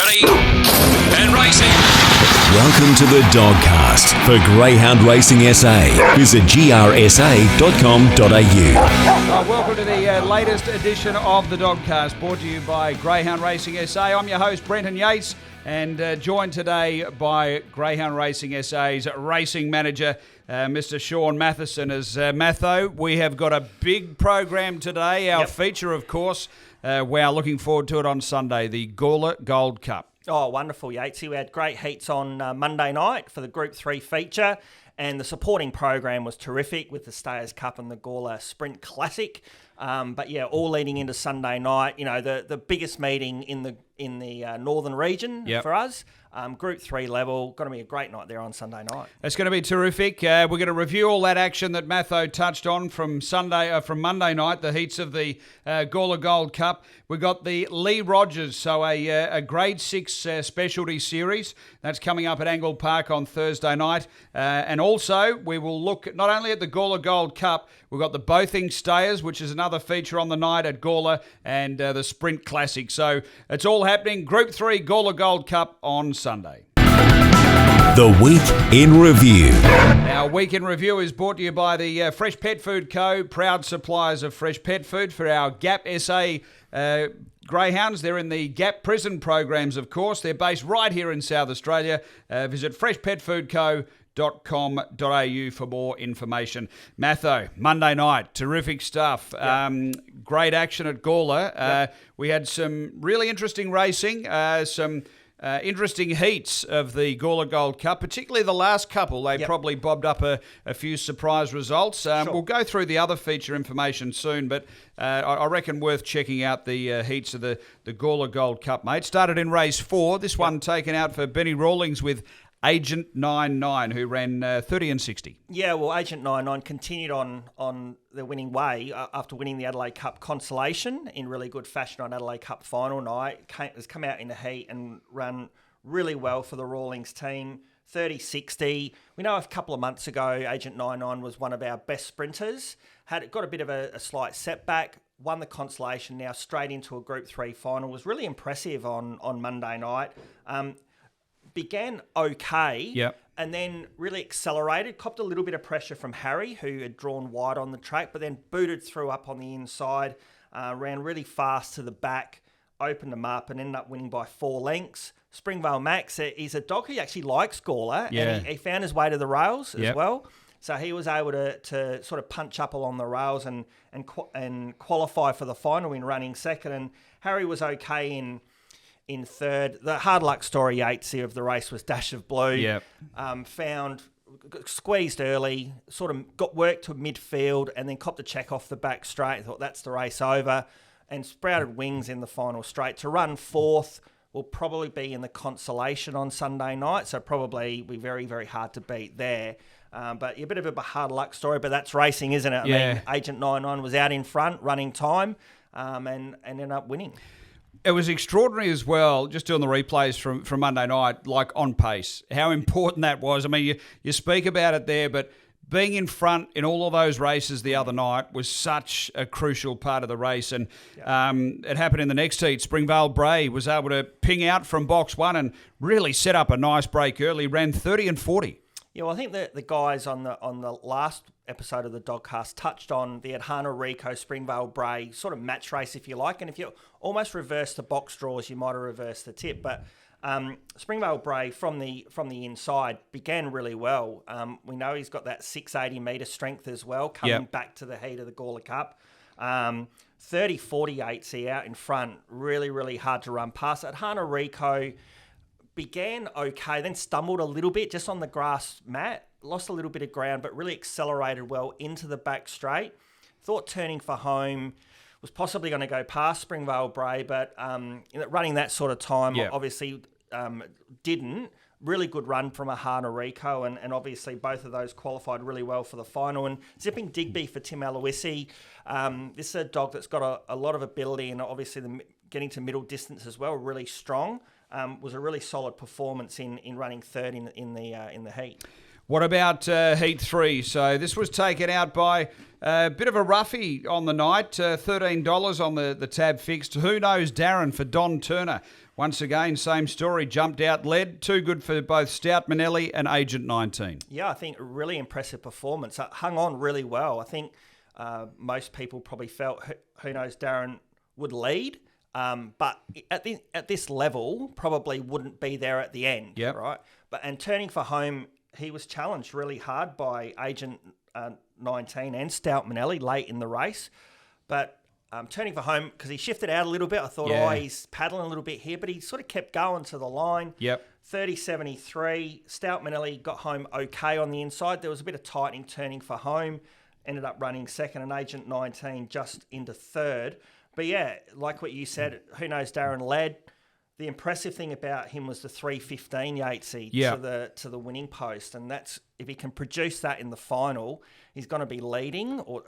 Ready and racing. Welcome to the DogCast for Greyhound Racing SA. Visit grsa.com.au. Welcome to the latest edition of the DogCast, brought to you by Greyhound Racing SA. I'm your host, Brenton Yates, and joined today by Greyhound Racing SA's racing manager, Mr. Shaun Mathieson. As Matho, we have got a big program today. Our feature, of course, we're looking forward to it on Sunday, the Gawler Gold Cup. Oh, wonderful, Yates. We had great heats on Monday night for the Group 3 feature, and the supporting program was terrific with the Stayers Cup and the Gawler Sprint Classic. But yeah, all leading into Sunday night. You know, the biggest meeting in the northern region for us. Group 3 level. Going to be a great night there on Sunday night. It's going to be terrific. We're going to review all that action that Matho touched on from Monday night, the heats of the Gawler Gold Cup. We've got the Leigh Rogers, so a Grade 6 specialty series. That's coming up at Angle Park on Thursday night. And also, we will look not only at the Gawler Gold Cup, we've got the Bothing Stayers, which is another feature on the night at Gawler, and the Sprint Classic. So it's all happening. Group 3 Gawler Gold Cup on Sunday. The Week in Review. Our Week in Review is brought to you by the Fresh Pet Food Co., proud suppliers of fresh pet food for our GAP SA Greyhounds. They're in the GAP prison programs, of course. They're based right here in South Australia. Visit freshpetfoodco.com.au for more information. Matho, Monday night, terrific stuff. Great action at Gawler. We had some really interesting racing, some interesting heats of the Gawler Gold Cup, particularly the last couple. They probably bobbed up a few surprise results. We'll go through the other feature information soon, but I reckon worth checking out the heats of the Gawler Gold Cup, mate. Started in race 4. This one taken out for Benny Rawlings with Agent 99, who ran 30 and 60. Yeah, well, Agent 99 continued on the winning way after winning the Adelaide Cup consolation in really good fashion on Adelaide Cup final night. Has come out in the heat and run really well for the Rawlings team. 30-60. We know a couple of months ago, Agent 99 was one of our best sprinters. Got a bit of a slight setback. Won the consolation, now straight into a Group 3 final. Was really impressive on Monday night. Began okay, and then really accelerated, copped a little bit of pressure from Harry, who had drawn wide on the track, but then booted through up on the inside, ran really fast to the back, opened them up, and ended up winning by 4 lengths. Springvale Max is a dog who actually likes Gawler, and he found his way to the rails as well. So he was able to sort of punch up along the rails and qualify for the final in running second, and Harry was okay in third. The hard luck story, Yatesy, of the race was Dash of Blue. Squeezed early, sort of got work to midfield, and then copped a check off the back straight. Thought that's the race over, and sprouted wings in the final straight. To run 4th will probably be in the consolation on Sunday night, so probably be very, very hard to beat there. But a bit of a hard luck story, but that's racing, isn't it? I mean, Agent 99 was out in front, running time, and ended up winning. It was extraordinary as well, just doing the replays from Monday night, like on pace, how important that was. I mean, you speak about it there, but being in front in all of those races the other night was such a crucial part of the race. And it happened in the next heat. Springvale Bray was able to ping out from box 1 and really set up a nice break early, ran 30 and 40. Yeah, well, I think that the guys on the last episode of the DogCast touched on the Adhana Rico Springvale Bray sort of match race, if you like. And if you almost reverse the box draws, you might have reversed the tip. But Springvale Bray from the inside began really well. We know he's got that 680 metre strength as well, coming back to the heat of the Gawler Cup. 30-48 out in front, really, really hard to run past. Adhana Rico began okay, then stumbled a little bit just on the grass mat, lost a little bit of ground, but really accelerated well into the back straight. Thought turning for home was possibly going to go past Springvale Bray, but running that sort of time obviously didn't. Really good run from Adhana Rico, and obviously both of those qualified really well for the final. And Zipping Digby for Tim Aloisi. This is a dog that's got a lot of ability, and obviously getting to middle distance as well, really strong. Was a really solid performance in running third in the heat. What about Heat 3? So this was taken out by a bit of a roughie on the night, $13 on the tab fixed. Who knows Darren for Don Turner, once again, same story, jumped out, led. Too good for both Stout Manelli and Agent 19. Yeah, I think a really impressive performance. Hung on really well. I think most people probably felt Who Knows Darren would lead, but at this level, probably wouldn't be there at the end. Yep. Right. And turning for home, he was challenged really hard by Agent 19 and Stout Manelli late in the race. But turning for home, because he shifted out a little bit, I thought, he's paddling a little bit here, but he sort of kept going to the line. Yep. 30.73. Stout Manelli got home okay on the inside. There was a bit of tightening turning for home. Ended up running second, and Agent 19 just into third. But yeah, like what you said, Who Knows Darren led. The impressive thing about him was the 3.15 Yatesy to the winning post, and that's, if he can produce that in the final, he's going to be leading, or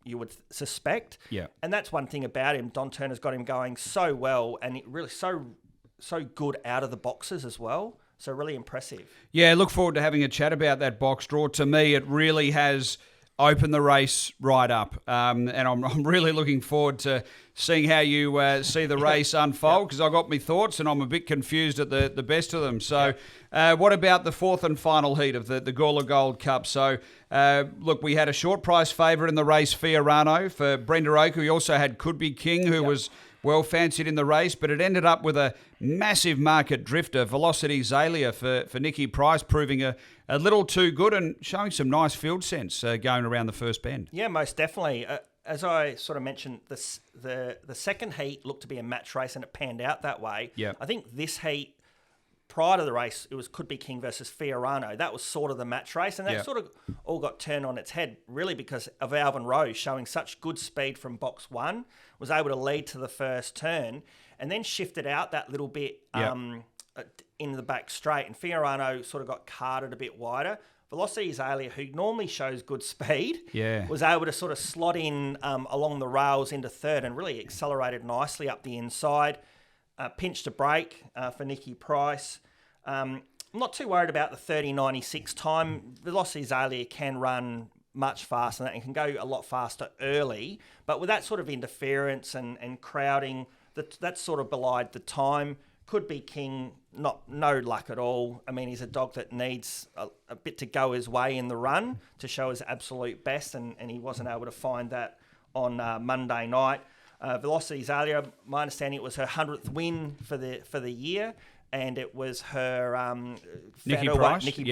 you would suspect. Yeah. And that's one thing about him. Don Turner's got him going so well, and it really so good out of the boxes as well. So really impressive. Yeah, look forward to having a chat about that box draw. To me, it really has opened the race right up, and I'm really looking forward to seeing how you see the race unfold, because I got my thoughts and I'm a bit confused at the best of them. So what about the fourth and final heat of the Gawler Gold Cup? So look, we had a short price favourite in the race, Fiorano, for Brenda Oak. We also had Could Be King, who was well fancied in the race, but it ended up with a massive market drifter, Velocity Zalia for Nicky Price, proving a little too good and showing some nice field sense going around the first bend. Yeah, most definitely. As I sort of mentioned, the second heat looked to be a match race, and it panned out that way. Yeah. I think this heat, prior to the race, it was Could Be King versus Fiorano. That was sort of the match race, and that sort of all got turned on its head, really, because of Alvin Rose showing such good speed from box one, was able to lead to the first turn, and then shifted out that little bit in the back straight, and Fiorano sort of got carted a bit wider. Velocity Azalea, who normally shows good speed, was able to sort of slot in along the rails into third and really accelerated nicely up the inside. Pinched a break for Nicky Price. I'm not too worried about the 30.96 time. Velocity Azalea can run much faster than that and can go a lot faster early. But with that sort of interference and crowding, that sort of belied the time. Could Be King, no luck at all. I mean, he's a dog that needs a bit to go his way in the run to show his absolute best, and he wasn't able to find that on Monday night. Velocity Zalia, my understanding, it was her 100th win for the year, and it was her Nicky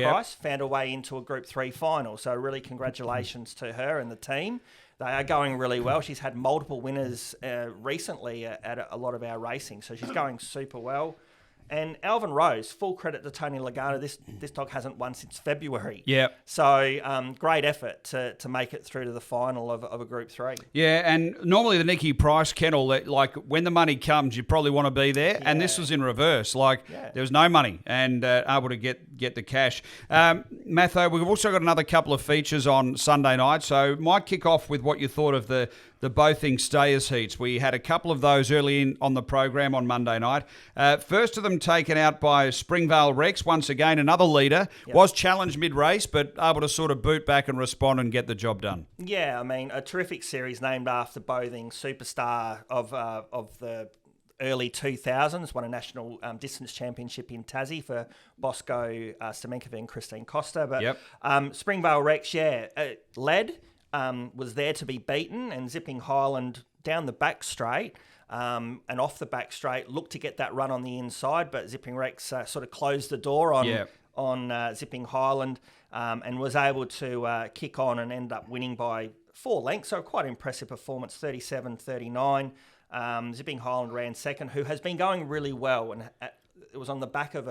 Price found her way into a Group 3 final. So really congratulations to her and the team. They are going really well. She's had multiple winners recently at a lot of our racing, so she's going super well. And Alvin Rose, full credit to Tony Lagana. This dog hasn't won since February. Yeah. So great effort to make it through to the final of a Group 3. Yeah, and normally the Nicky Price kennel, like when the money comes, you probably want to be there. Yeah. And this was in reverse. Like there was no money and able to get the cash. Matho, we've also got another couple of features on Sunday night. So might kick off with what you thought of the Bothing Stayers heats. We had a couple of those early on the program on Monday night. First of them taken out by Springvale Rex. Once again, another leader. Was challenged mid-race, but able to sort of boot back and respond and get the job done. Yeah, I mean, a terrific series named after Bothing, superstar of the early 2000s, won a national distance championship in Tassie for Bosco Stamenkovic and Christine Costa. But Springvale Rex, led. Was there to be beaten, and Zipping Highland down the back straight and off the back straight looked to get that run on the inside, but Zipping Rex sort of closed the door on Zipping Highland and was able to kick on and end up winning by 4 lengths. So quite impressive performance, 37-39. Zipping Highland ran second, who has been going really well, and it was on the back of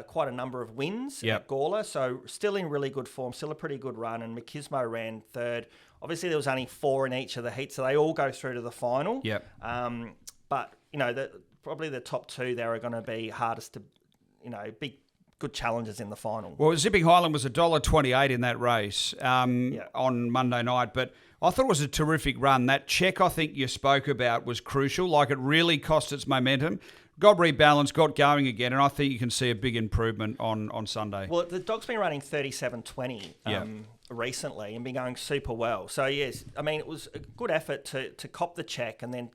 quite a number of wins at Gawler, so still in really good form, still a pretty good run, and Machismo ran third. Obviously, there was only 4 in each of the heats, so they all go through to the final. But, probably the top 2 there are going to be hardest to, big good challenges in the final. Well, Zipping Highland was $1.28 in that race on Monday night, but I thought it was a terrific run. That check I think you spoke about was crucial. Like, it really cost its momentum. Got rebalanced, got going again, and I think you can see a big improvement on Sunday. Well, the dog's been running 37.20 recently and been going super well. So, yes, I mean, it was a good effort to cop the check and then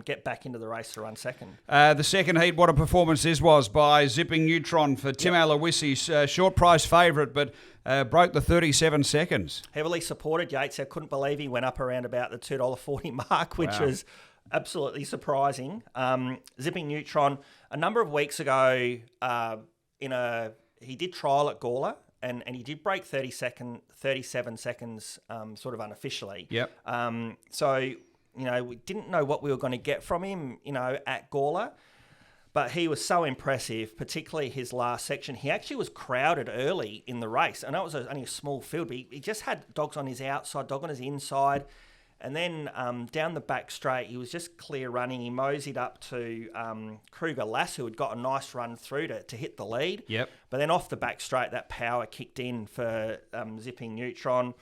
get back into the race to run second. The second heat, what a performance this was by Zipping Neutron for Tim Aloisi. Short price favourite, but broke the 37 seconds. Heavily supported Yates. I couldn't believe he went up around about the $2.40 mark, which was absolutely surprising. Zipping Neutron, a number of weeks ago, he did trial at Gawler, and he did break 37 seconds sort of unofficially. Yep. So, we didn't know what we were going to get from him, at Gawler. But he was so impressive, particularly his last section. He actually was crowded early in the race. I know it was only a small field, but he just had dogs on his outside, dog on his inside. And then down the back straight, he was just clear running. He moseyed up to Kruger Lass, who had got a nice run through to hit the lead. Yep. But then off the back straight, that power kicked in for Zipping Neutron.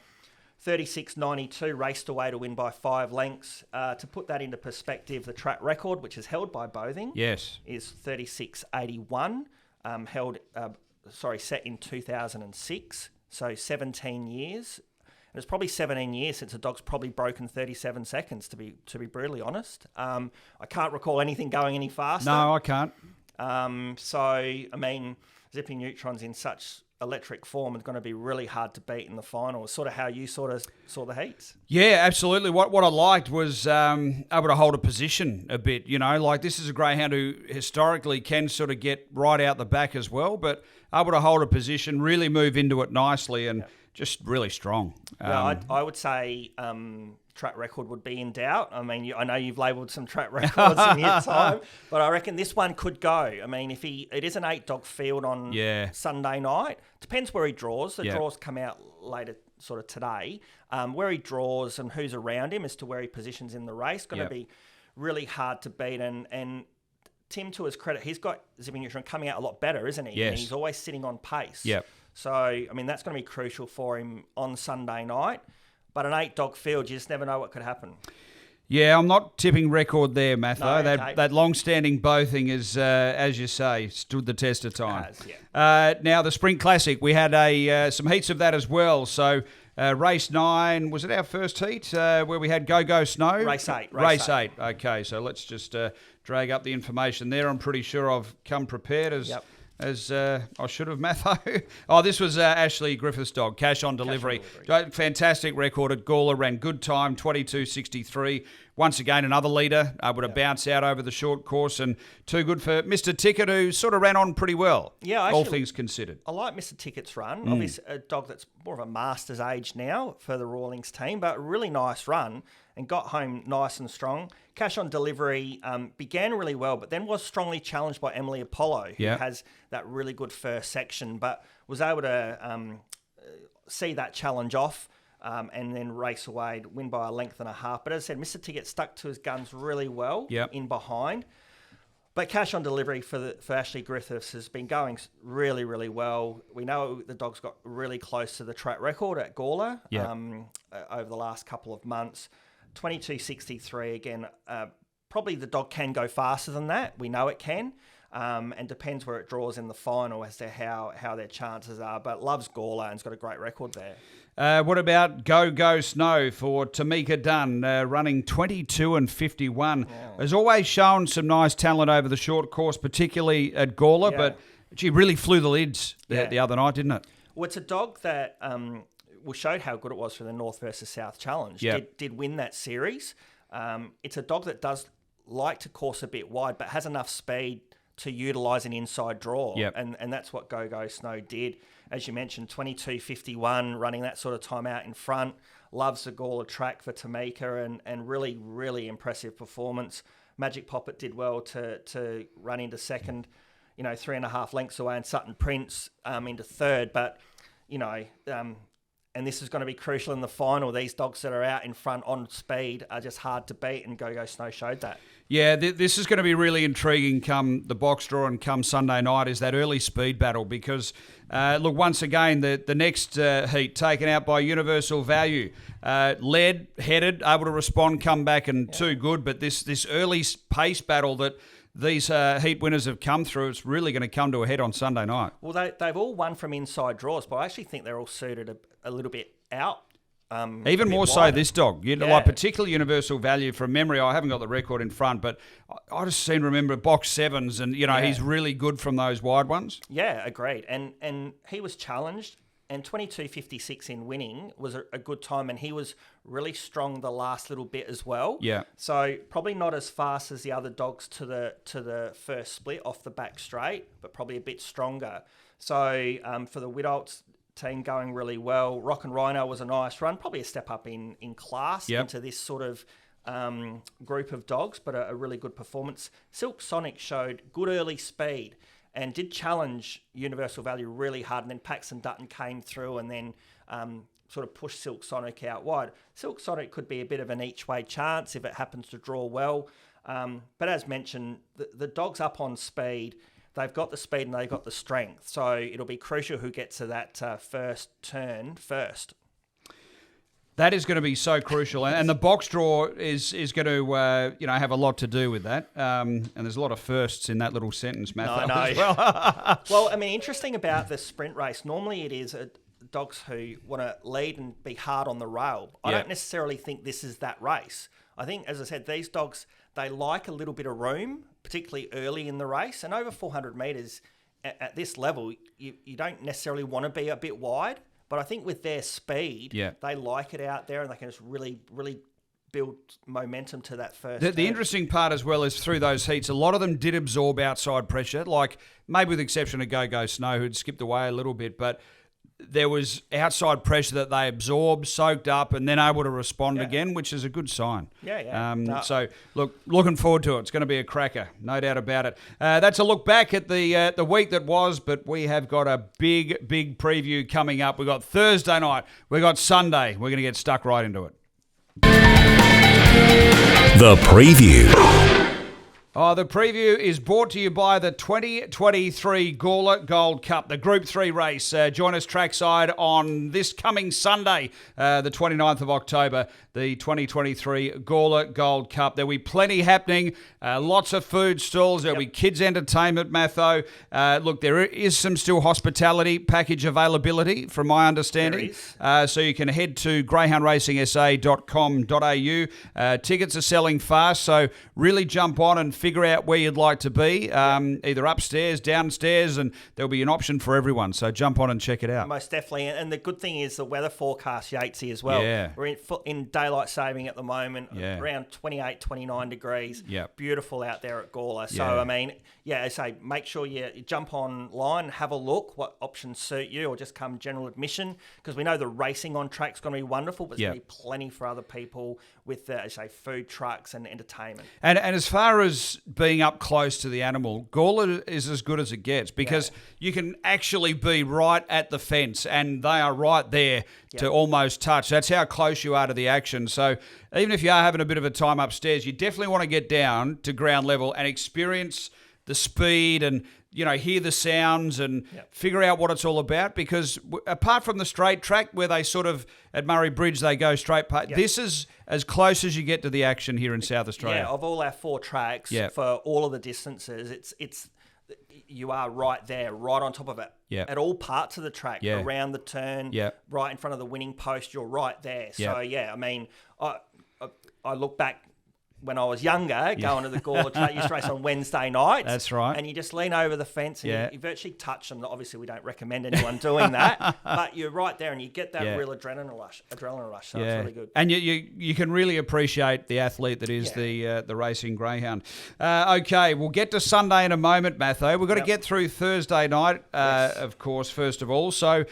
36.92, raced away to win by 5 lengths. To put that into perspective, the track record, which is held by Bothing, is 36.81, set in 2006, so 17 years. And it's probably 17 years since a dog's probably broken 37 seconds, to be brutally honest. I can't recall anything going any faster. No, I can't. Zipping Neutron's in such electric form is going to be really hard to beat in the final. Sort of how you sort of saw the heats. Yeah, absolutely. What I liked was able to hold a position a bit. Like this is a greyhound who historically can sort of get right out the back as well, but able to hold a position, really move into it nicely, and just really strong. I would say track record would be in doubt. I know you've labelled some track records in your time, but I reckon this one could go. It is an 8-dog field on Sunday night. Depends where he draws. The draws come out later sort of today. Where he draws and who's around him as to where he positions in the race, going to be really hard to beat. And Tim, to his credit, he's got Zipping Neutron coming out a lot better, isn't he? Yes. And he's always sitting on pace. Yep. So, that's going to be crucial for him on Sunday night. But an 8-dog field, you just never know what could happen. Yeah, I'm not tipping record there, Matho. No, okay. That long-standing Bothing is, as you say, stood the test of time. It has, Now, the Spring Classic, we had some heats of that as well. So, race 9, was it our first heat where we had Go Snow? Race 8. Race 8. Okay, so let's just drag up the information there. I'm pretty sure I've come prepared as I should have, Matho. This was Ashley Griffith's dog, Cash on Delivery. Fantastic record at Gawler, ran good time, 22.63. Once again, another leader, able to bounce out over the short course, and too good for Mr. Ticket, who sort of ran on pretty well, all things considered. I like Mr. Ticket's run. Obviously, a dog that's more of a master's age now for the Rawlings team, but a really nice run and got home nice and strong. Cash on Delivery began really well, but then was strongly challenged by Emily Apollo, who has that really good first section, but was able to see that challenge off and then race away, win by a length and a half. But as I said, Mr. Ticket stuck to his guns really well in behind. But Cash on Delivery for Ashley Griffiths has been going really, really well. We know the dog's got really close to the track record at Gawler over the last couple of months. 22.63 again. Probably the dog can go faster than that. We know it can. And depends where it draws in the final as to how their chances are. But loves Gawler and's got a great record there. What about Go Snow for Tamika Dunn, running 22.51? Has always shown some nice talent over the short course, particularly at Gawler, but she really flew the lids the other night, didn't it? Well, it's a dog that showed how good it was for the North versus South Challenge. Did win that series. It's a dog that does like to course a bit wide, but has enough speed to utilise an inside draw. And that's what Go Snow did. As you mentioned, 22.51, running that sort of time out in front. Loves the Gawler track for Tamika and really, really impressive performance. Magic Poppet did well to run into second, 3.5 lengths away, and Sutton Prince into third. But, and this is going to be crucial in the final. These dogs that are out in front on speed are just hard to beat, and Go Snow showed that. Yeah, this is going to be really intriguing come the box draw and come Sunday night, is that early speed battle, because, look, once again, the next heat taken out by Universal Value. Led, headed, able to respond, come back, and too good. But this early pace battle that these heat winners have come through, it's really going to come to a head on Sunday night. Well, they've all won from inside draws, but I actually think they're all suited a little bit out Even more so wider. this dog. Like particularly Universal Value from memory. I haven't got the record in front, but I just seem to remember box sevens, and he's really good from those wide ones. Yeah, agreed. And he was challenged, and 22.56 in winning was a good time, and he was really strong the last little bit as well. Yeah. So probably not as fast as the other dogs to the first split off the back straight, but probably a bit stronger. So for the Widolts team going really well. Rock and Rhino was a nice run, probably a step up in class into this sort of group of dogs, but a really good performance. Silk Sonic showed good early speed and did challenge Universal Value really hard, and then Paxton Dutton came through and then sort of pushed Silk Sonic out wide. Silk Sonic could be a bit of an each-way chance if it happens to draw well, but as mentioned, the dog's up on speed. They've got the speed and they've got the strength. So it'll be crucial who gets to that first turn first. That is going to be so crucial. And the box draw is going to have a lot to do with that. And there's a lot of firsts in that little sentence, Matthew. I know. As well. Well, I mean, interesting about the sprint race, normally it is dogs who want to lead and be hard on the rail. I don't necessarily think this is that race. I think, as I said, these dogs, they like a little bit of room, particularly early in the race. And over 400 metres at this level, you don't necessarily want to be a bit wide. But I think with their speed, they like it out there and they can just really, really build momentum to that first. The interesting part as well is through those heats, a lot of them did absorb outside pressure, like maybe with the exception of Go Snow, who'd skipped away a little bit, but there was outside pressure that they absorbed, soaked up, and then able to respond again, which is a good sign. So, looking forward to it. It's going to be a cracker, no doubt about it. That's a look back at the week that was, but we have got a big preview coming up. We've got Thursday night. We've got Sunday. We're going to get stuck right into it. The preview. The preview is brought to you by the 2023 Gawler Gold Cup, the Group 3 race. Join us trackside on this coming Sunday, the 29th of October, the 2023 Gawler Gold Cup. There'll be plenty happening, lots of food stalls. There'll be kids' entertainment, Matho. Look, there is some still hospitality package availability, from my understanding. So you can head to greyhoundracingsa.com.au. Tickets are selling fast, so really jump on and figure out where you'd like to be, either upstairs, downstairs, and there'll be an option for everyone. So jump on and check it out. Most definitely. And the good thing is the weather forecast, Yatesy, as well. Yeah. We're in daylight saving at the moment, around 28, 29 degrees. Beautiful out there at Gawler. So, I mean, I say make sure you jump online, have a look what options suit you, or just come general admission, because we know the racing on track's going to be wonderful, but there's going to be plenty for other people with, food trucks and entertainment. And as far as being up close to the animal, Gawler is as good as it gets, because you can actually be right at the fence and they are right there to almost touch. That's how close you are to the action. So even if you are having a bit of a time upstairs, you definitely want to get down to ground level and experience the speed and hear the sounds and figure out what it's all about, because apart from the straight track where they sort of, at Murray Bridge, they go straight past, this is as close as you get to the action here in South Australia. Yeah, of all our 4 tracks, for all of the distances, it's you are right there, right on top of it. At all parts of the track, around the turn, right in front of the winning post, you're right there. So, I mean, I look back when I was younger, going to the Gawler track, used to race on Wednesday nights. That's right. And you just lean over the fence and you virtually touch them. Obviously, we don't recommend anyone doing that, but you're right there and you get that real adrenaline rush. So it's really good. And you can really appreciate the athlete that is the racing greyhound. Okay, we'll get to Sunday in a moment, Matho. We've got to get through Thursday night, of course, first of all. So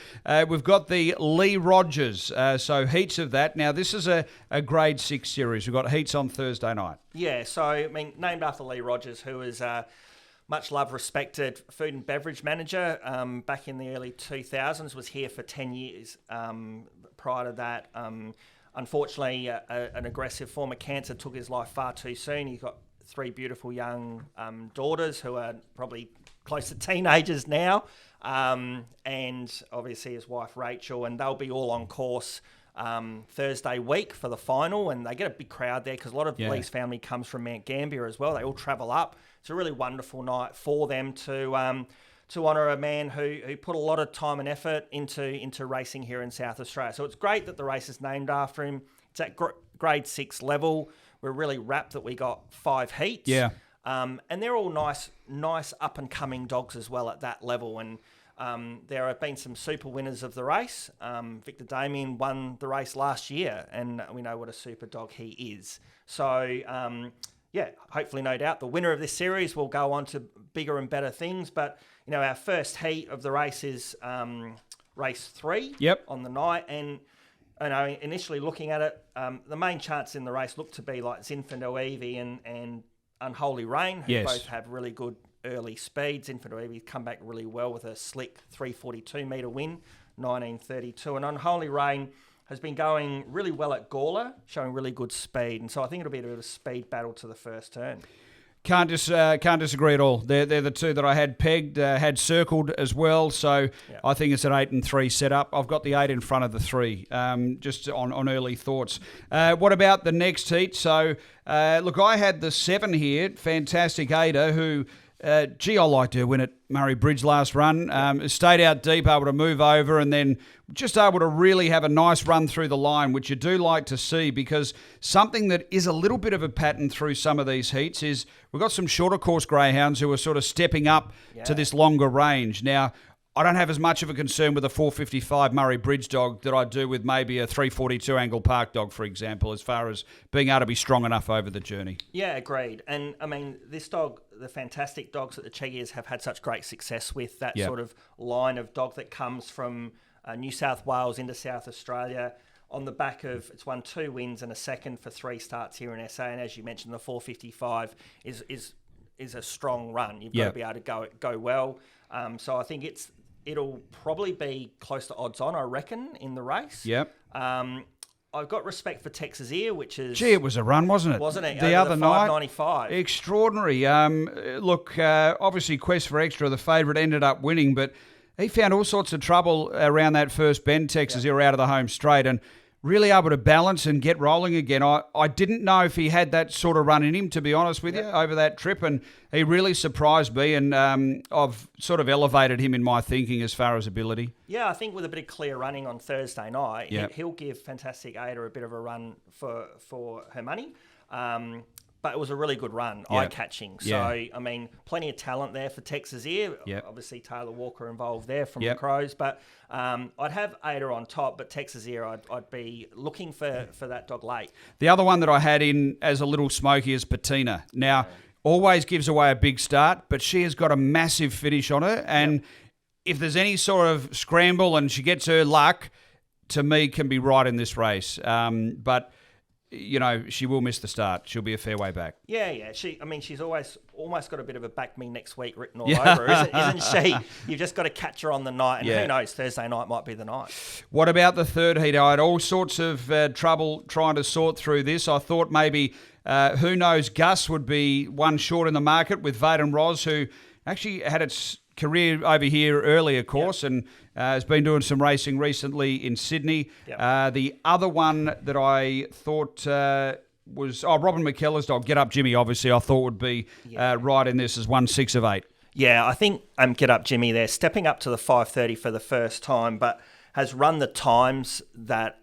we've got the Leigh Rogers. So heats of that. Now, this is a grade 6 series. We've got heats on Thursday night. Yeah, so, I mean, named after Leigh Rogers, who is much loved, respected food and beverage manager back in the early 2000s, was here for 10 years. Prior to that, unfortunately, an aggressive form of cancer took his life far too soon. He's got 3 beautiful young daughters who are probably close to teenagers now, and obviously his wife Rachel, and they'll be all on course Thursday week for the final, and they get a big crowd there because a lot of Leigh's family comes from Mount Gambier as well. They all travel up. It's a really wonderful night for them to to honour a man who put a lot of time and effort into racing here in South Australia. So it's great that the race is named after him. It's at grade 6 level. We're really rapt that we got 5 heats. Yeah. And they're all nice up-and-coming dogs as well at that level. And there have been some super winners of the race. Victor Damien won the race last year, and we know what a super dog he is. So, hopefully, no doubt, the winner of this series will go on to bigger and better things. But, our first heat of the race is race 3 on the night. And, initially looking at it, the main chance in the race looked to be like Zinfandel Evie and Unholy Rain, who both have really good early speeds. Zinfandel Evie come back really well with a slick 342 metre win, 1932. And Unholy Rain has been going really well at Gawler, showing really good speed. And so I think it'll be a bit of a speed battle to the first turn. Can't disagree at all. They're the two that I had pegged, had circled as well. So I think it's an 8 and 3 setup. I've got the 8 in front of the 3, just on early thoughts. What about the next heat? So, look, I had the 7 here, Fantastic Ada, who... I liked her win at Murray Bridge last run. Stayed out deep, able to move over, and then just able to really have a nice run through the line, which you do like to see, because something that is a little bit of a pattern through some of these heats is we've got some shorter course greyhounds who are sort of stepping up to this longer range. Now, I don't have as much of a concern with a 455 Murray Bridge dog that I do with maybe a 342 Angle Park dog, for example, as far as being able to be strong enough over the journey. Yeah, agreed. And, I mean, this dog, the Fantastic dogs that the Cheggers have had such great success with, that sort of line of dog that comes from New South Wales into South Australia on the back of, it's won 2 wins and a second for 3 starts here in SA. And as you mentioned, the 455 is a strong run. You've got to be able to go well. So I think it'll probably be close to odds on, I reckon, in the race. Yep. I've got respect for Texas Ear, which is... Gee, it was a run, wasn't it? Wasn't it? The other night. 595. Extraordinary. Look, obviously Quest for Extra, the favourite, ended up winning, but he found all sorts of trouble around that first bend, Texas Ear, out of the home straight, and really able to balance and get rolling again. I didn't know if he had that sort of run in him, to be honest with you, over that trip, and he really surprised me, and I've sort of elevated him in my thinking as far as ability. Yeah, I think with a bit of clear running on Thursday night, he'll give Fantastic Ada a bit of a run for her money. But it was a really good run, eye-catching. So, I mean, plenty of talent there for Texas Ear. Obviously, Taylor Walker involved there from the Crows. But I'd have Ada on top, but Texas Ear, I'd be looking for that dog late. The other one that I had in as a little smoky is Patina. Now, always gives away a big start, but she has got a massive finish on her. And if there's any sort of scramble and she gets her luck, to me, can be right in this race. But... she will miss the start. She'll be a fair way back. Yeah. She's almost got a bit of a back me next week written all over, isn't she? You've just got to catch her on the night, and who knows, Thursday night might be the night. What about the third heat? I had all sorts of trouble trying to sort through this. I thought maybe, who knows, Gus would be one short in the market with Vaden Ros, who actually had its career over here early, of course, and has been doing some racing recently in Sydney. The other one that I thought was Robin McKellar's dog, Get Up Jimmy, obviously I thought would be right in this as 1/6 of 8. Yeah, I think Get Up Jimmy there, stepping up to the 5:30 for the first time, but has run the times that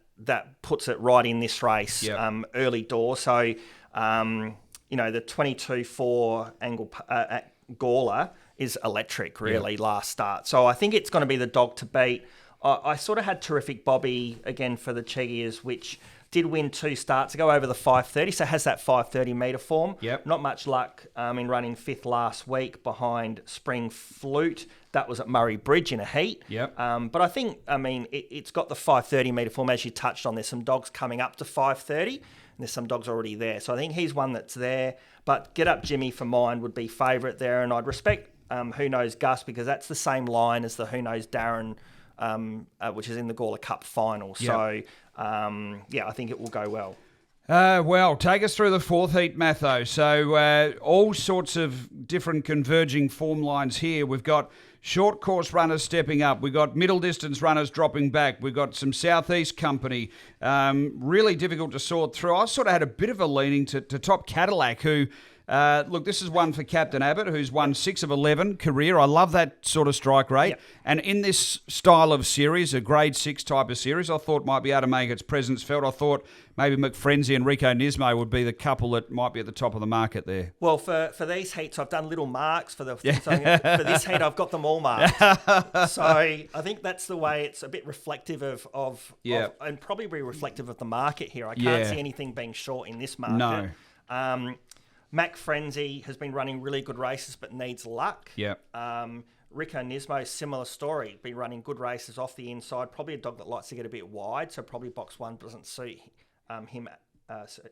puts it right in this race early door. So, the 22-4 angle at Gawler is electric, really, last start. So I think it's going to be the dog to beat. I sort of had Terrific Bobby again for the Cheggers, which did win 2 starts to go over the 5:30, so has that 5:30 metre form. Not much luck in running 5th last week behind Spring Flute. That was at Murray Bridge in a heat. But I think, it's got the 5:30 metre form, as you touched on. There's some dogs coming up to 5:30, and there's some dogs already there. So I think he's one that's there. But Get Up Jimmy for mine would be favourite there, and I'd respect Who Knows Gus, because that's the same line as the Who Knows Darren, which is in the Gawler Cup final. So, I think it will go well. Well, take us through the 4th heat, Matho. So all sorts of different converging form lines here. We've got short course runners stepping up. We've got middle distance runners dropping back. We've got some Southeast company. Really difficult to sort through. I sort of had a bit of a leaning to Top Cadillac, who Look, this is one for Captain Abbott, who's won 6 of 11 career. I love that sort of strike rate. Yep. And in this style of series, a grade 6 type of series, I thought might be able to make its presence felt. I thought maybe McFrenzy and Rico Nismo would be the couple that might be at the top of the market there. Well, for these heats, I've done little marks for the. So for this heat, I've got them all marked. So I think that's the way. It's a bit reflective of and probably be reflective of the market here. I can't see anything being short in this market. No. Mac Frenzy has been running really good races, but needs luck. Yeah. Rico Nismo, similar story. Been running good races off the inside. Probably a dog that likes to get a bit wide, so probably box 1 doesn't suit him.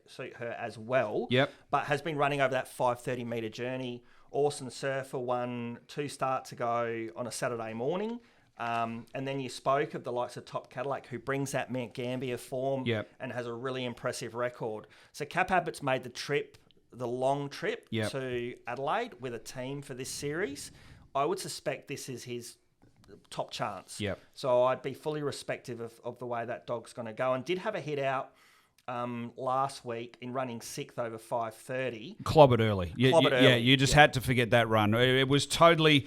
Suit her as well. Yep. But has been running over that 530 metre journey. Orson Surfer won 2 starts ago on a Saturday morning. And then you spoke of the likes of Top Cadillac, who brings that Mount Gambier form and has a really impressive record. So Cap Abbott's made the long trip to Adelaide with a team for this series. I would suspect this is his top chance. Yep. So I'd be fully respective of the way that dog's going to go. And did have a hit out last week in running 6th over 5:30. Clobbered early. Yeah, you just had to forget that run. It was totally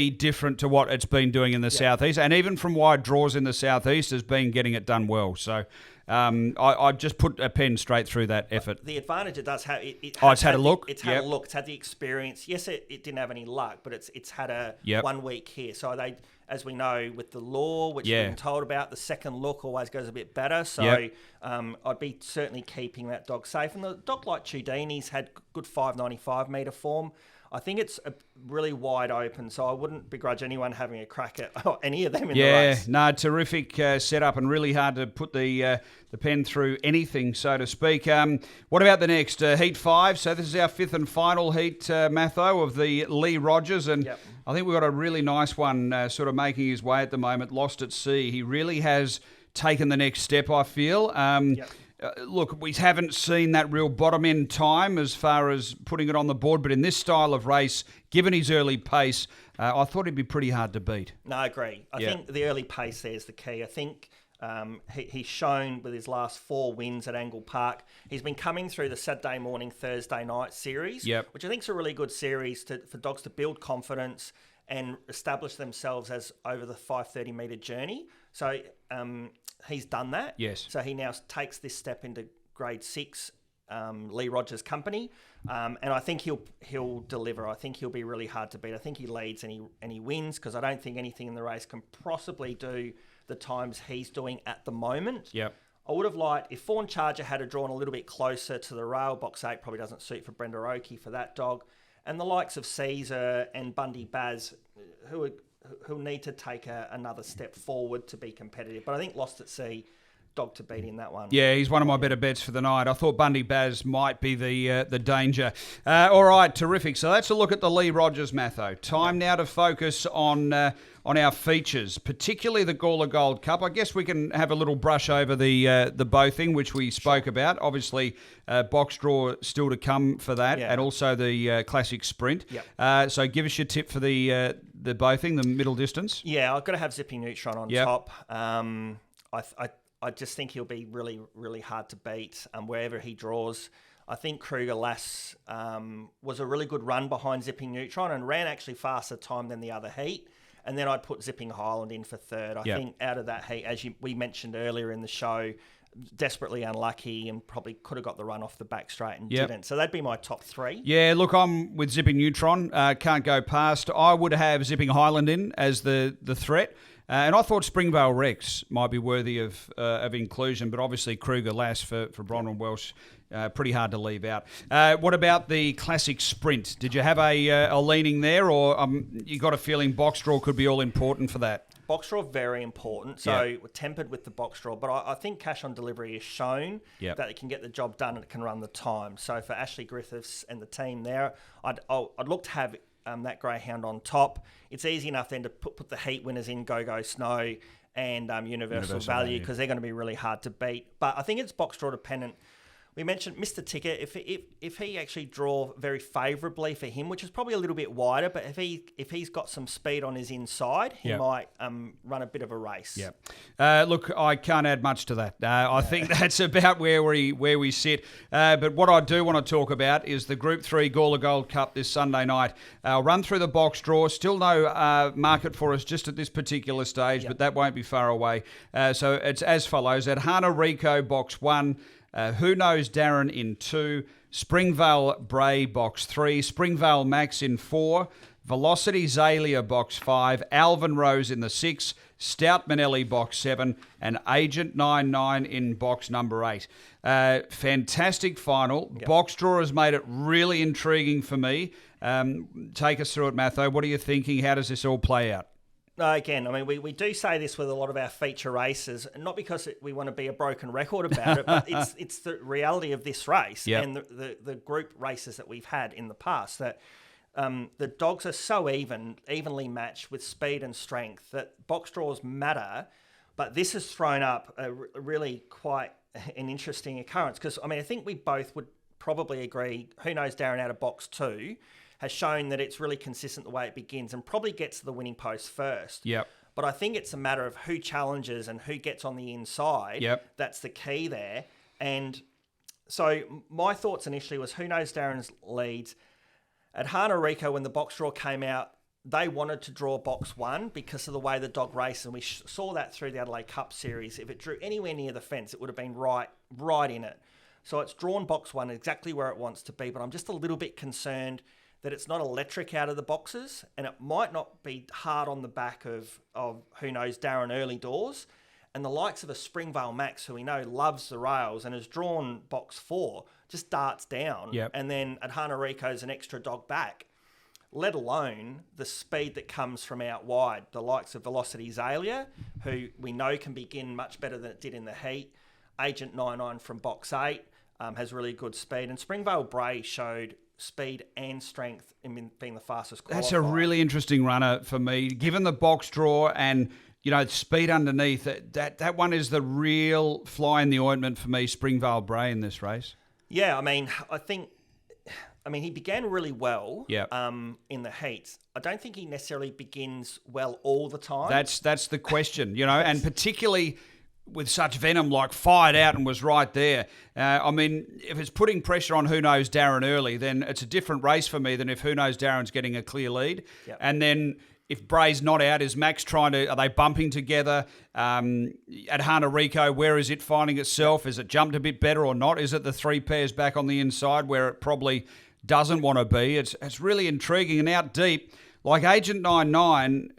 different to what it's been doing in the Southeast. And even from wide draws in the Southeast has been getting it done well. So I just put a pen straight through that effort. The advantage it does have, it's had a look. It's had a look. It's had the experience. Yes, it didn't have any luck, but it's had a 1 week here. So they, as we know, with the law, which we've been told about, the second look always goes a bit better. So I'd be certainly keeping that dog safe. And the dog like Ciudini's had good 595 metre form. I think it's really wide open, so I wouldn't begrudge anyone having a crack at any of them in the race. Yeah, no, terrific setup and really hard to put the pen through anything, so to speak. What about the next? Heat 5, so this is our 5th and final heat, Matho, of the Leigh Rogers, and I think we've got a really nice one sort of making his way at the moment, Lost at Sea. He really has taken the next step, I feel. Look, we haven't seen that real bottom end time as far as putting it on the board, but in this style of race, given his early pace, I thought he'd be pretty hard to beat. No, I agree. I think the early pace there is the key. I think he's shown with his last 4 wins at Angle Park. He's been coming through the Saturday morning, Thursday night series, which I think is a really good series for dogs to build confidence and establish themselves as over the 530 metre journey. So he's done that. Yes. So he now takes this step into grade 6, Leigh Rogers' company, and I think he'll deliver. I think he'll be really hard to beat. I think he leads and he wins, because I don't think anything in the race can possibly do the times he's doing at the moment. Yep. I would have liked if Fawn Charger had drawn a little bit closer to the rail. Box 8 probably doesn't suit for Brenda Oakey for that dog, and the likes of Caesar and Bundy Baz, who need to take another step forward to be competitive. But I think Lost at Sea, dog to beat in that one. Yeah, he's one of my better bets for the night. I thought Bundy Baz might be the danger. All right, terrific. So that's a look at the Leigh Rogers, Matho. Time now to focus on our features, particularly the Gawler Gold Cup. I guess we can have a little brush over the boating, which we spoke about. Obviously, box draw still to come for that, and also the classic sprint. So give us your tip for the boating, the middle distance. Yeah, I've got to have Zipping Neutron on top. I just think he'll be really, really hard to beat wherever he draws. I think Kruger Lass was a really good run behind Zipping Neutron and ran actually faster time than the other heat. And then I'd put Zipping Highland in for third. I think out of that heat, as we mentioned earlier in the show, desperately unlucky and probably could have got the run off the back straight and didn't. So that'd be my top 3. Yeah, look, I'm with Zipping Neutron. Can't go past. I would have Zipping Highland in as the threat. And I thought Springvale Rex might be worthy of inclusion, but obviously Kruger Lass for Bronwyn Welsh, pretty hard to leave out. What about the classic sprint? Did you have a leaning there, or you got a feeling box draw could be all important for that? Box draw, very important. So we're tempered with the box draw, but I think Cash on Delivery has shown that it can get the job done and it can run the time. So for Ashley Griffiths and the team there, I'd look to have that greyhound on top. It's easy enough then to put the heat winners in Go Snow and Universal Value, because they're going to be really hard to beat. But I think it's box draw dependent. we mentioned Mr. Ticket. If he actually draw very favourably for him, which is probably a little bit wider, but if he's got some speed on his inside, he might run a bit of a race. Yeah. Look, I can't add much to that. I think that's about where we sit. But what I do want to talk about is the Group 3 Gawler Gold Cup this Sunday night. I'll run through the box draw. Still no market for us just at this particular stage, but that won't be far away. So it's as follows. At Hana Rico, box 1. Who Knows Darren in 2, Springvale Bray box 3, Springvale Max in 4, Velocity Zalia box 5, Alvin Rose in the 6, Stout Manelli box 7, and Agent 99 in box number 8. Fantastic final. Yep. Box draw has made it really intriguing for me. Take us through it, Matho. What are you thinking? How does this all play out? Again, I mean, we do say this with a lot of our feature races, not because we want to be a broken record about it, but it's the reality of this race and the group races that we've had in the past, that the dogs are so evenly matched with speed and strength that box draws matter, but this has thrown up a really quite an interesting occurrence because, I mean, I think we both would probably agree Who Knows Darren out of box 2 has shown that it's really consistent the way it begins and probably gets to the winning post first. Yep. But I think it's a matter of who challenges and who gets on the inside. Yep. That's the key there. And so my thoughts initially was Who Knows Darren's leads. At Hana Rico, when the box draw came out, they wanted to draw box 1 because of the way the dog raced, and we saw that through the Adelaide Cup series. If it drew anywhere near the fence, it would have been right in it. So it's drawn box 1 exactly where it wants to be, but I'm just a little bit concerned that it's not electric out of the boxes, and it might not be hard on the back of Who Knows Darren early doors. And the likes of a Springvale Max, who we know loves the rails and has drawn box 4, just darts down. Yep. And then at Hana Rico's an extra dog back, let alone the speed that comes from out wide. The likes of Velocity Zalia, who we know can begin much better than it did in the heat. Agent 99 from box 8 has really good speed. And Springvale Bray showed speed and strength in being the fastest qualifier. That's a really interesting runner for me. Given the box draw and, you know, speed underneath, that one is the real fly in the ointment for me, Springvale Bray, in this race. Yeah, I mean, he began really well in the heats. I don't think he necessarily begins well all the time. That's the question, you know, and particularly with such venom, like fired out and was right there. I mean, if it's putting pressure on Who Knows Darren early, then it's a different race for me than if Who Knows Darren's getting a clear lead. Yep. And then if Bray's not out, is Max are they bumping together? At Hana Rico, where is it finding itself? Is it jumped a bit better or not? Is it the 3 pairs back on the inside where it probably doesn't want to be? It's really intriguing. And out deep, like Agent 99,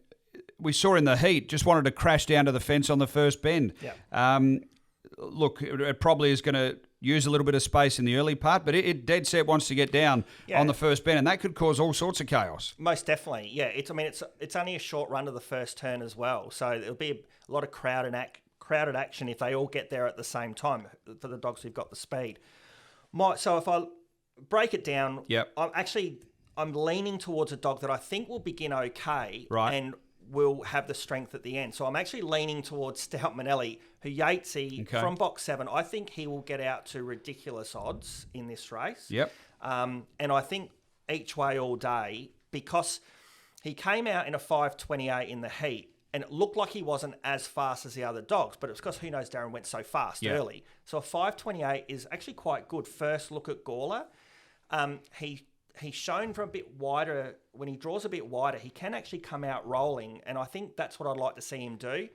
we saw in the heat, just wanted to crash down to the fence on the first bend. Yeah. Look, it probably is going to use a little bit of space in the early part, but it dead set wants to get down on the first bend, and that could cause all sorts of chaos. Most definitely, yeah. It's only a short run to the first turn as well, so there'll be a lot of crowded action if they all get there at the same time for the dogs who've got the speed. So if I break it down, I'm leaning towards a dog that I think will begin okay, right, and will have the strength at the end. So I'm actually leaning towards Stout Manelli, who Yatesy from box 7. I think he will get out to ridiculous odds in this race. Yep. And I think each way all day, because he came out in a 5:28 in the heat, and it looked like he wasn't as fast as the other dogs, but it's because Who Knows Darren went so fast early. So a 5:28 is actually quite good first look at Gawler. He's shown from a bit wider, when he draws a bit wider, he can actually come out rolling, and I think that's what I'd like to see him do.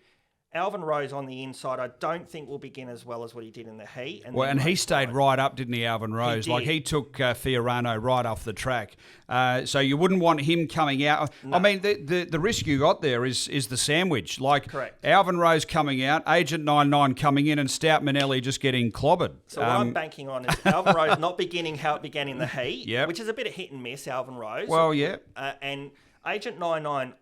Alvin Rose on the inside, I don't think will begin as well as what he did in the heat. And he stayed right up, didn't he, Alvin Rose? He took Fiorano right off the track. So you wouldn't want him coming out. No. I mean, the risk you got there is the sandwich. Correct. Alvin Rose coming out, Agent 99 coming in, and Stout Manelli just getting clobbered. So what I'm banking on is Alvin Rose not beginning how it began in the heat, which is a bit of hit and miss, Alvin Rose. Well, yeah. And Agent 99...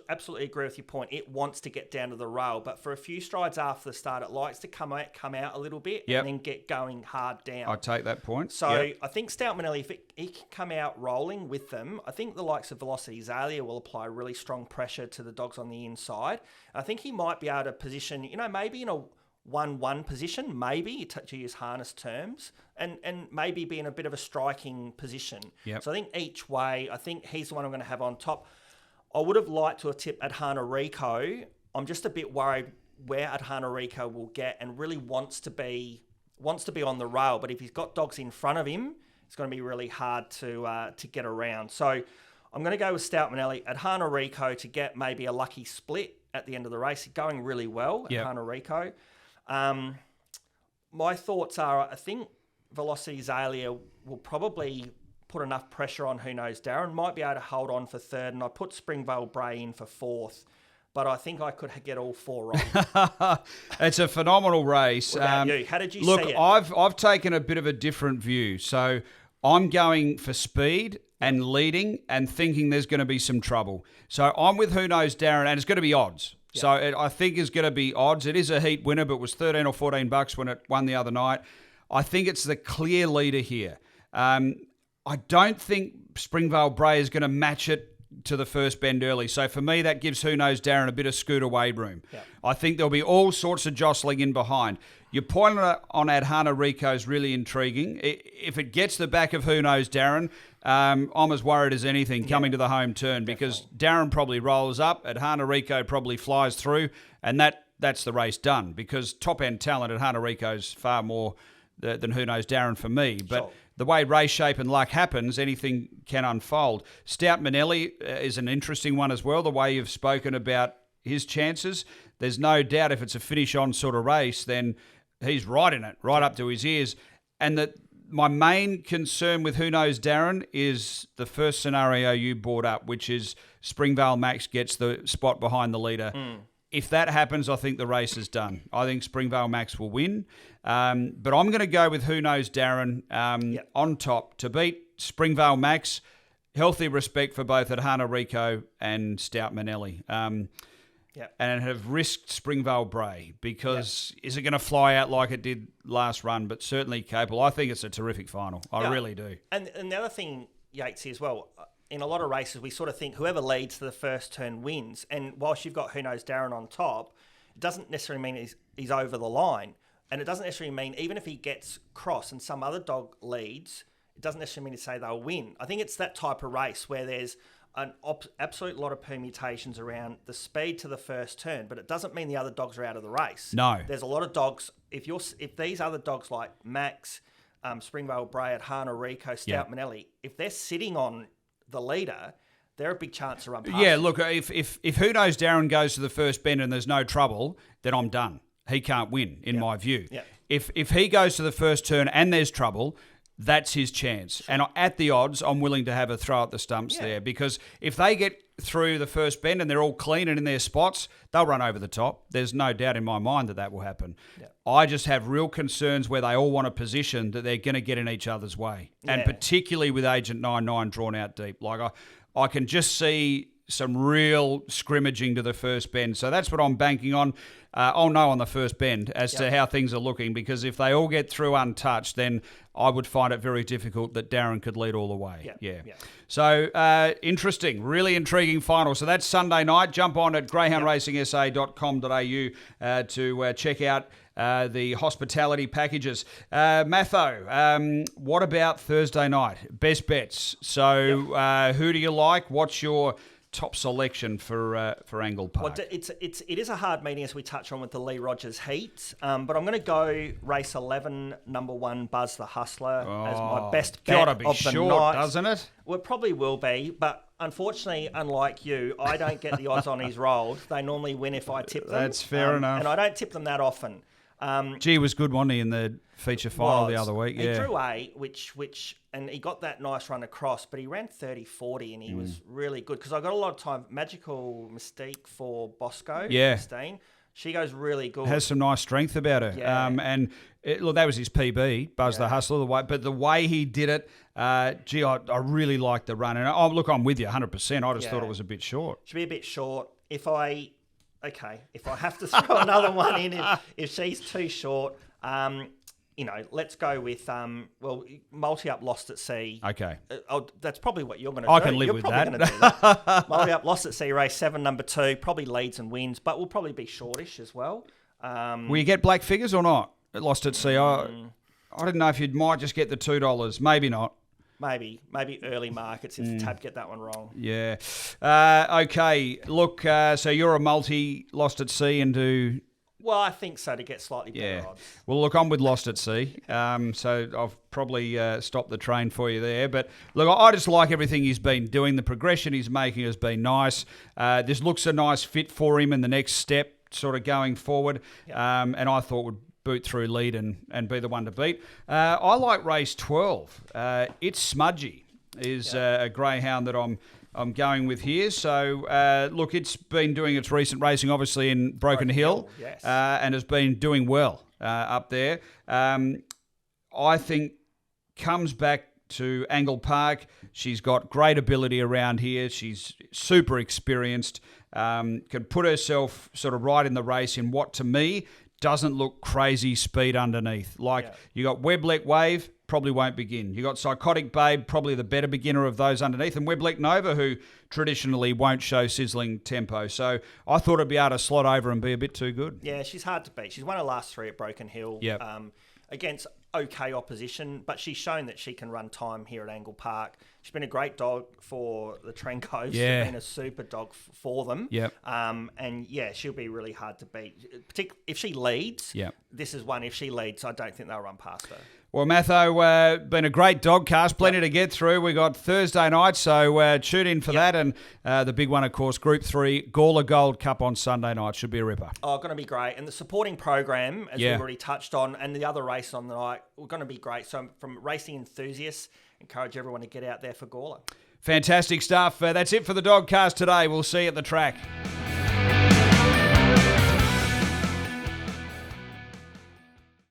absolutely agree with your point. It wants to get down to the rail, but for a few strides after the start, it likes to come out a little bit and then get going hard down. I take that point. So I think Stout Manelli, if he can come out rolling with them, I think the likes of Velocity Zalia will apply really strong pressure to the dogs on the inside. I think he might be able to position, maybe in a 1-1 position, maybe, to use harness terms, and maybe be in a bit of a striking position. Yep. So I think each way, I think he's the one I'm going to have on top. I would have liked to have tipped Adhana Rico. I'm just a bit worried where Adhana Rico will get, and really wants to be on the rail. But if he's got dogs in front of him, it's going to be really hard to get around. So I'm going to go with Stout Manelli, Adhana Rico to get maybe a lucky split at the end of the race. Going really well, Yep. Adhana Rico. My thoughts are, I think Velocity Azalea will probably put enough pressure on Who Knows Darren. Might be able to hold on for third, and I put Springvale Bray in for fourth. But I think I could get all four right. It's a phenomenal race. What about you? How did you look, see it? I've taken a bit of a different view. So I'm going for speed and leading and thinking there's going to be some trouble. So I'm with Who Knows Darren, and it's going to be odds. Yeah. So I think it's going to be odds. It is a heat winner, but was $13 or $14 when it won the other night. I think it's the clear leader here. I don't think Springvale Bray is going to match it to the first bend early. So for me, that gives Who Knows Darren a bit of scooter wade room. Yeah. I think there'll be all sorts of jostling in behind. Your point on Adhana Rico is really intriguing. If it gets the back of Who Knows Darren, I'm as worried as anything coming to the home turn, because Darren probably rolls up, Adhana Rico probably flies through, and that's the race done, because top-end talent Adhana Rico's far more than Who Knows Darren for me. But the way race shape and luck happens, anything can unfold. Stout Manelli is an interesting one as well, the way you've spoken about his chances. There's no doubt if it's a finish-on sort of race, then he's right in it, right up to his ears. And my main concern with Who Knows Darren is the first scenario you brought up, which is Springvale Max gets the spot behind the leader. If that happens, I think the race is done. I think Springvale Max will win. But I'm going to go with Who Knows Darren on top to beat Springvale Max. Healthy respect for both Adhana Rico and Stout Manelli. And have risked Springvale Bray, because is it going to fly out like it did last run? But certainly capable. I think it's a terrific final. I really do. And the other thing, Yates, as well, in a lot of races, we sort of think whoever leads to the first turn wins. And whilst you've got Who Knows Darren on top, it doesn't necessarily mean he's over the line. And it doesn't necessarily mean, even if he gets cross and some other dog leads, it doesn't necessarily mean to say they'll win. I think it's that type of race where there's an absolute lot of permutations around the speed to the first turn, but it doesn't mean the other dogs are out of the race. No. There's a lot of dogs. If these other dogs like Max, Springvale Bray, Adhana Rico, Stout Manelli, if they're sitting on the leader, they're a big chance to run past. Yeah, look, if Who Knows Darren goes to the first bend and there's no trouble, then I'm done. He can't win, in my view. Yeah. If he goes to the first turn and there's trouble, that's his chance. And at the odds, I'm willing to have a throw at the stumps there, because if they get through the first bend and they're all clean and in their spots, they'll run over the top. There's no doubt in my mind that will happen. Yeah. I just have real concerns where they all want a position that they're going to get in each other's way. Yeah. And particularly with Agent 99 drawn out deep. Like I can just see some real scrimmaging to the first bend. So that's what I'm banking on. I'll know on the first bend as to how things are looking, because if they all get through untouched, then I would find it very difficult that Darren could lead all the way. Yeah. So interesting, really intriguing final. So that's Sunday night. Jump on at greyhoundracingsa.com.au to check out the hospitality packages. Matho, what about Thursday night? Best bets. So who do you like? What's your top selection for Angle Park? Well, it is a hard meeting, as we touch on with the Leigh Rogers heat, but I'm going to go race 11, number 1, Buzz the Hustler, as my best bet of the short, night. Doesn't it? Well, it probably will be, but unfortunately, unlike you, I don't get the odds on his rolled. They normally win if I tip them. That's fair enough. And I don't tip them that often. Gee, was good, wasn't he, in the feature final the other week? He drew A, and he got that nice run across, but he ran 30-40 and he was really good, because I got a lot of time. Magical Mystique for Bosco, Christine. She goes really good. Has some nice strength about her. Yeah. Look, that was his PB, Buzz the Hustler, but the way he did it, I really liked the run. And I'm with you 100%. I just thought it was a bit short. Should be a bit short. If I have to throw another one in, if she's too short, let's go with multi-up Lost at Sea. Okay. That's probably what you're going to do. I can live with that. You're probably going to do that. Multi-up Lost at Sea, race 7, number 2, probably leads and wins, but will probably be shortish as well. Will you get black figures or not? It Lost at Sea. I didn't know if you might just get the $2. Maybe not. Maybe early markets if Tab get that one wrong. Yeah. Okay. Look, so you're a multi Lost at Sea and do... Well, I think so, to get slightly better odds. Well, look, I'm with Lost at Sea, so I've probably stopped the train for you there. But look, I just like everything he's been doing. The progression he's making has been nice. This looks a nice fit for him in the next step, sort of going forward. Yep. And I thought would boot through lead and be the one to beat. I like race 12. It's Smudgy is a greyhound that I'm going with here. So, look, it's been doing its recent racing, obviously, in Broken Hill, yes. and has been doing well up there. I think comes back to Angle Park. She's got great ability around here. She's super experienced, can put herself sort of right in the race in what, to me, doesn't look crazy speed underneath. You got Webleck Wave, probably won't begin. You got Psychotic Babe, probably the better beginner of those underneath, and Webleck Nova, who traditionally won't show sizzling tempo. So I thought it'd be able to slot over and be a bit too good. Yeah, she's hard to beat. She's won her last 3 at Broken Hill. Yep. Against okay opposition, but she's shown that she can run time here at Angle Park. She's been a great dog for the Trencos. Yeah. She's been a super dog for them. Yep. And yeah, she'll be really hard to beat. Particularly if she leads. Yep. This is one. If she leads, I don't think they'll run past her. Well, Matho, been a great DogCast, plenty to get through. We got Thursday night, so tune in for that. And the big one, of course, Group 3, Gawler Gold Cup on Sunday night. Should be a ripper. Oh, going to be great. And the supporting program, as Yeah. we've already touched on, and the other race on the night, we're going to be great. So from racing enthusiasts, encourage everyone to get out there for Gawler. Fantastic stuff. That's it for the DogCast today. We'll see you at the track.